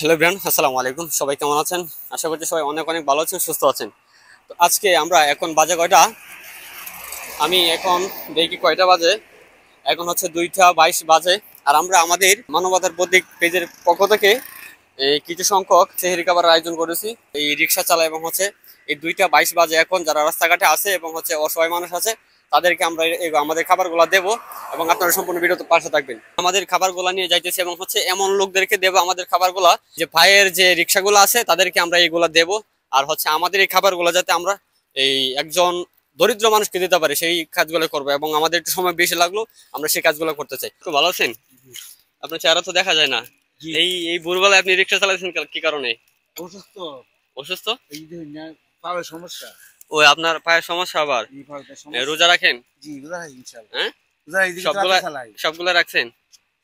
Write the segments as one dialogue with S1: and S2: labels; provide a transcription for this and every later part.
S1: Hello everyone, আসসালামু আলাইকুম। সবাই কেমন আছেন? আশা করছি সবাই অনেক অনেক ভালো আছেন, সুস্থ আছেন। তো আজকে আমরা এখন বাজে কয়টা, আমি এখন দেখি কয়টা বাজে। এখন হচ্ছে 2টা 22 বাজে। আর আমরা আমাদের মানবতার প্রতীক পেজের পক্ষ থেকে এই কিছু সংখ্যক সেহরি খাবারের আয়োজন করেছি। এই রিক্সা চালা এবং হচ্ছে এই 2টা 22 বাজে এখন যারা রাস্তাঘাটে আছে এবং হচ্ছে অসহায় মানুষ আছে তাদেরকে আমরা আমাদের খাবারগুলো দেবো এবং আপনারা সম্পূর্ণ ভিডিওতে পাশে থাকবেন। আমাদের খাবারগুলো নিয়ে যাইতেছি এবং হচ্ছে এমন লোকদেরকে দেবো আমাদের খাবারগুলা, যে ভাইয়ের যে রিক্সাগুলো আছে তাদেরকে আমরা এইগুলা দেবো। আর হচ্ছে আমাদের এই খাবারগুলো যাতে আমরা এই একজন দরিদ্র মানুষকে দিতে পারি সেই কাজগুলো করবো এবং আমাদের একটু সময় বেশি লাগলো, আমরা সেই কাজগুলো করতে চাই। খুব ভালো আছেন? আপনার চেহারা তো দেখা যায় না। এই এই ভোরবেলায় আপনি রিক্সা চালাচ্ছেন কি কারণে?
S2: অসুস্থ।
S1: অসুস্থ?
S2: এই যে পায়ের সমস্যা।
S1: ওই আপনার পায়ের সমস্যা আবার?
S2: এই পায়ের সমস্যা।
S1: রোজা রাখেন?
S2: জি রোজা রাখি ইনশাআল্লাহ।
S1: হ্যাঁ,
S2: রোজা এই দিকে
S1: সবগুলা
S2: চালাই।
S1: সবগুলা রাখছেন?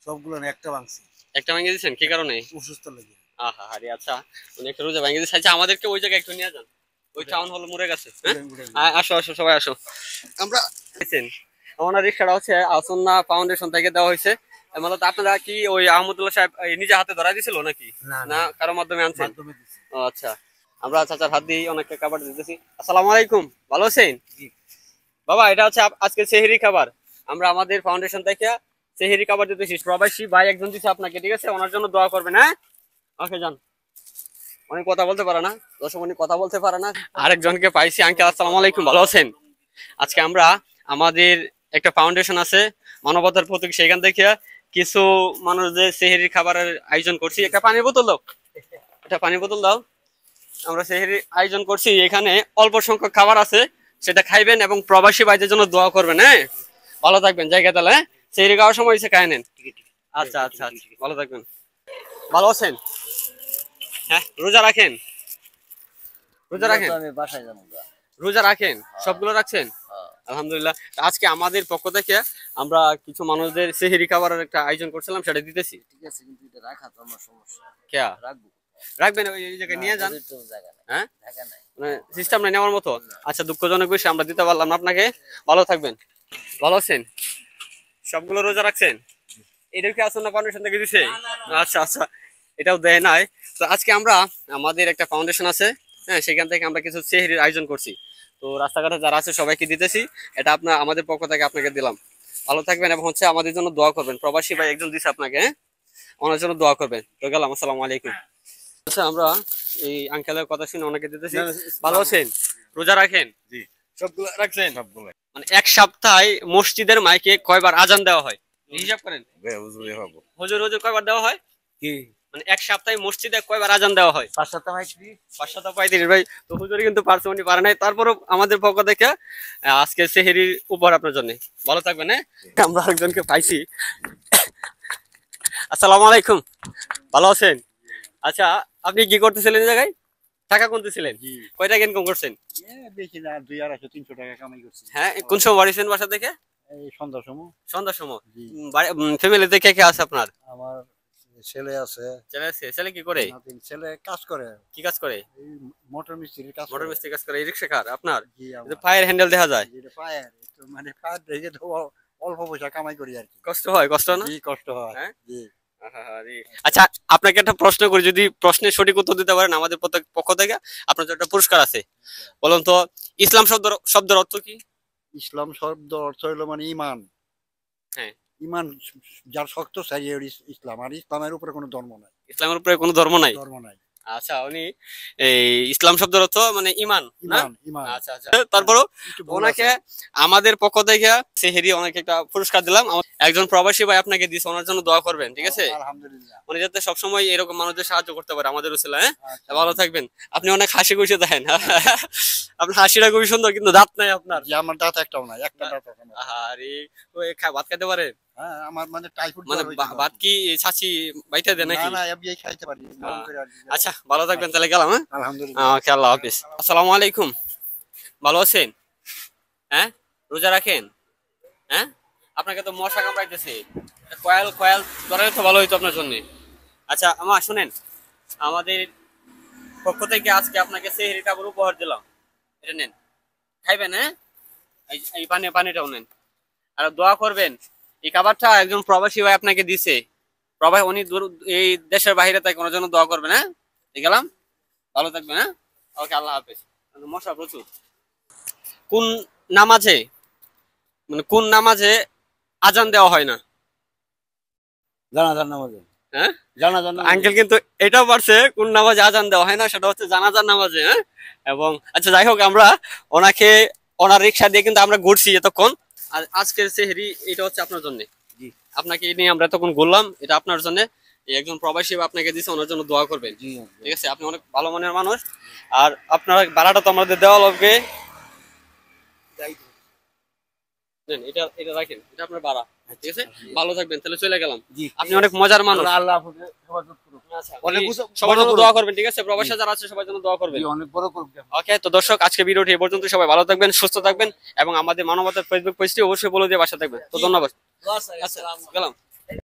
S2: সবগুলো না, একটা ভাঙছি।
S1: একটা ভেঙে দিয়েছেন কি কারণে?
S2: অসুস্থ লাগে।
S1: আহা আরে আচ্ছা, উনি একটা রোজা ভেঙে দিয়েছে। আচ্ছা আমাদেরকে ওই জায়গায় একটু নিয়ে যান, ওই টাউন হল মোড়ে গেছে। হ্যাঁ আসো আসো সবাই আসো। আমরা আমার রিক্সাটা হচ্ছে আসন্না ফাউন্ডেশন থেকে দেওয়া হয়েছে। মূলত আপনারা কি ওই আহমদুল্লাহ সাহেব নিজে হাতে ধরা দিছিল নাকি না কারো মাধ্যমে আনছেন? ও আচ্ছা, আমরা চাচার হাত দিয়ে অনেকটা খাবার দিতেছি। আসসালামু আলাইকুম, ভালো আছেন? বাবা এটা হচ্ছে আজকে সেহরি খাবার, আমরা আমাদের ফাউন্ডেশন থেকে সেহরি খাবার দিতেছি। প্রবাসী ভাই একজন দিচ্ছে আপনাকে, ঠিক আছে? ওনার জন্য দোয়া করবেন। হ্যাঁ ওকে যান। অনেক কথা বলতে পারে না, দর্শক উনি কথা বলতে পারে না। আরেকজনকে পাইছি। আঙ্কেল আসসালামু আলাইকুম, ভালো আছেন? আজকে আমরা আমাদের একটা ফাউন্ডেশন আছে মানবতার প্রতীক, সেখান থেকে কিছু মানুষদের সেহরির খাবারের আয়োজন করছি। একটা পানির বোতল দাও, একটা পানির বোতল দাও। আমরা সেহরির আয়োজন করছি, এখানে অল্প সংখ্যক খাবার আছে, সেটা খাইবেন এবং প্রবাসী ভাইদের জন্য দোয়া করবেন। হ্যাঁ ভালো থাকবেন, জায়গা তাহলে। হ্যাঁ সেহরি খাওয়ার সময় এসে খায় নেন। আচ্ছা আচ্ছা আচ্ছা, ভালো থাকবেন। ভালো আছেন? হ্যাঁ রোজা রাখেন? রোজা রাখেন?
S2: আমি বাসায় যাবো।
S1: রোজা রাখেন? সবগুলো রাখছেন? আলহামদুলিল্লাহ। আজকে আমাদের পক্ষ থেকে আমরা কিছু মানুষদের সেহরি খাবারের একটা আয়োজন করছিলাম, সেটা দিতেছি।
S2: ঠিক আছে, কিন্তু এটা রাখা তো আমার সমস্যা।
S1: কে
S2: রাখবো?
S1: রাখবেন ওই জায়গায় নিয়ে যান। হ্যাঁ
S2: ঢাকা নাই,
S1: মানে সিস্টেম নাই নেওয়ার মতো। আচ্ছা দুঃখজনক বিষয়, আমরা দিতে পারলাম না আপনাকে। ভালো থাকবেন। ভালো আছেন? সবগুলো রোজা রাখছেন? এটাও কি আসন্ন ফাউন্ডেশন থেকে দিছে? আচ্ছা আচ্ছা, এটাও দেয় নাই। তো আজকে আমরা আমাদের একটা ফাউন্ডেশন আছে, হ্যাঁ সেখান থেকে আমরা কিছু সেহরির আয়োজন করছি। তো রাস্তাঘাটে যারা আছে সবাইকে দিতেছি, এটা আপনার আমাদের পক্ষ থেকে আপনাকে দিলাম। ভালো থাকবেন এবং হচ্ছে আমাদের জন্য দোয়া করবেন। প্রবাসী ভাই একজন দিছে আপনাকে, হ্যাঁ ওনার জন্য দোয়া করবেন। তো গেলাম, আসসালামু আলাইকুম। আচ্ছা আমরা এই আঙ্কেলের কথা শুনে অনেকে দিতেছি। ভালো আছেন? রোজা রাখেন?
S2: জি
S1: সবগুলো রাখছেন?
S2: সবগুলো।
S1: মানে এক সপ্তাহে মসজিদের মাইকে কয়বার আজান দেওয়া হয় হিসাব করেন? হুজুর হুজুর কয়বার দেওয়া হয়?
S2: কি
S1: মানে এক সপ্তাহে মসজিদে কয়বার আজান দেওয়া হয়? 535 ভাই। তো হুজুর কিন্তু পারছে, উনি পারে নাই, তারপরও আমাদের পক্ষ থেকে আজকে সেহরির উপহার আপনার জন্য। ভালো থাকবেন। হ্যাঁ আমরা আরেকজনকে পাইছি। আসসালামু আলাইকুম, ভালো আছেন? আচ্ছা আপনি কি করতেছিলেন এই জায়গায়? টাকা গুনতেছিলেন? কয় টাকা ইনকাম করছেন?
S2: বেশি না, 200-300 টাকা কামাই করছি।
S1: হ্যাঁ কোন সময় বাড়িছেন বাসা থেকে?
S2: এই সন্ধ্যার সময়।
S1: সন্ধ্যার সময়? ফ্যামিলিতে কে কে আছে আপনার?
S2: আমার ছেলে আছে।
S1: ছেলে আছে? ছেলে কি করে?
S2: ছেলে কাজ করে।
S1: কি কাজ করে?
S2: এই মোটর মিস্ত্রির কাজ
S1: মোটর
S2: করে।
S1: মিস্ত্রি কাজ করে। এই রিক্সা কার আপনার?
S2: জি আমার।
S1: পায়ের হ্যান্ডেল দেখা যায়।
S2: যেটা পায়ের একটু মানে পায়ের রেখে তো অল্প পয়সা কামাই করি আর কি।
S1: কষ্ট হয়? কষ্ট না?
S2: জি কষ্ট হয়।
S1: হ্যাঁ
S2: জি।
S1: আচ্ছা আপনাকে একটা প্রশ্ন করি, যদি প্রশ্নের সঠিক উত্তর দিতে পারেন আমাদের পক্ষ থেকে আপনার জন্য একটা পুরস্কার আছে। বলুন তো ইসলাম শব্দের অর্থ কি?
S2: ইসলাম শব্দ অর্থ হলো মানে ইমান।
S1: হ্যাঁ
S2: ইমান যার শক্ত সেই ইসলাম, আর ইসলামের উপরে কোনো ধর্ম নাই।
S1: ইসলামের উপরে কোনো ধর্ম নাই?
S2: ধর্ম নাই।
S1: আচ্ছা উনি এই ইসলাম শব্দের অর্থ মানে ইমান না?
S2: ইমান ইমান।
S1: আচ্ছা আচ্ছা, তারপরও ওনাকে আমাদের পক্ষ থেকে সেহরি অনেক একটা পুরস্কার দিলাম। একজন প্রবাসী ভাই আপনাকে দিয়েছে, ওনার জন্য দোয়া করবেন, ঠিক আছে?
S2: আলহামদুলিল্লাহ।
S1: উনি যাতে সবসময় এরকম মানুষদের সাহায্য করতে পারে আমাদের উসিলা। হ্যাঁ
S2: আচ্ছা।
S1: ভালো থাকবেন। আপনি অনেক হাসি খুশি দেখেন। আপনার হাসিটা খুবই সুন্দর, কিন্তু দাঁত নাই আপনার।
S2: জি আমার দাঁত একটাও নাই, একটা দাঁত নাই।
S1: আরে ওই ভাত খেতে পারে?
S2: হ্যাঁ আমার মানে টাইফয়েড
S1: মানে ভাত কি ছাছি বাইতে দেয় নাকি?
S2: না না এমনি খাইতে পারি।
S1: আচ্ছা ভালো থাকবেন, তাহলে গেলাম। হ্যাঁ
S2: আলহামদুলিল্লাহ।
S1: ওকে আল্লাহ হাফেজ। আসসালামু আলাইকুম, ভালো আছেন? হ্যাঁ রোজা রাখেন? হ্যাঁ আপনাকে তো মশা কামড়াইতেছে, কয়েল কয়েল ধরে তো ভালো হইতো আপনার জন্য। আচ্ছা আমার শুনেন, আমাদের পক্ষ থেকে আজকে আপনাকে সেহরি খাবার উপহার দিলাম, এটা নেন, খাইবেন। হ্যাঁ এই পানিটাও নেন আর দোয়া করবেন। এই খাবারটা একজন প্রবাসী ভাই আপনাকে দিছে, প্রবাস উনি এই দেশের বাইরে তাই কোনো জন্য দোয়া করবেন। হ্যাঁ, গেলাম, ভালো থাকবেন। হ্যাঁ, ওকে, আল্লাহ হাফেজ। মশা প্রচুর। কোন নামাজে মানে কোন নামাজে আজান দেওয়া হয় না?
S2: জানাজার নামাজে।
S1: হ্যাঁ,
S2: জানাজার
S1: আঙ্কেল কিন্তু এটাও পারছে কোন নামাজে আজান দেওয়া হয় না, সেটা হচ্ছে জানাজার নামাজে। হ্যাঁ, এবং আচ্ছা যাই হোক, আমরা ওনাকে ওনার রিক্সা দিয়ে কিন্তু আমরা ঘুরছি এতক্ষণ। আর আজকের সেহরি এটা হচ্ছে আপনার জন্য।
S2: জি।
S1: আপনাকে নিয়ে আমরা এতক্ষণ ঘুরলাম, এটা আপনার জন্য। এই একজন প্রবাসী আপনাকে দিচ্ছে, ওনার জন্য দোয়া করবেন।
S2: জি।
S1: ঠিক আছে, আপনি অনেক ভালো মনের মানুষ। আর আপনার ভাড়াটা তো আমাদের দেওয়া লাগবে। নেন, এটা এটা রাখেন, এটা আপনার ভাড়া। ঠিক আছে, ভালো থাকবেন, তাহলে চলে গেলাম।
S2: জি।
S1: আপনি অনেক মজার মানুষ।
S2: আল্লাহ আপনাকে হেফাজত করুক।
S1: আচ্ছা,
S2: অনেক
S1: সবার জন্য
S2: বড়
S1: দোয়া করবেন। ঠিক আছে, প্রবাসী যারা আছে সবার জন্য দোয়া করবেন।
S2: জি, অনেক বড় করুক।
S1: ওকে, তো দর্শক আজকে ভিডিওটি এই পর্যন্ত। সবাই ভালো থাকবেন, সুস্থ থাকবেন এবং আমাদের মানবতার ফেসবুক পেজটি অবশ্যই ফলো দিয়ে পাশে থাকবেন। তো ধন্যবাদ। আচ্ছা, গেলাম।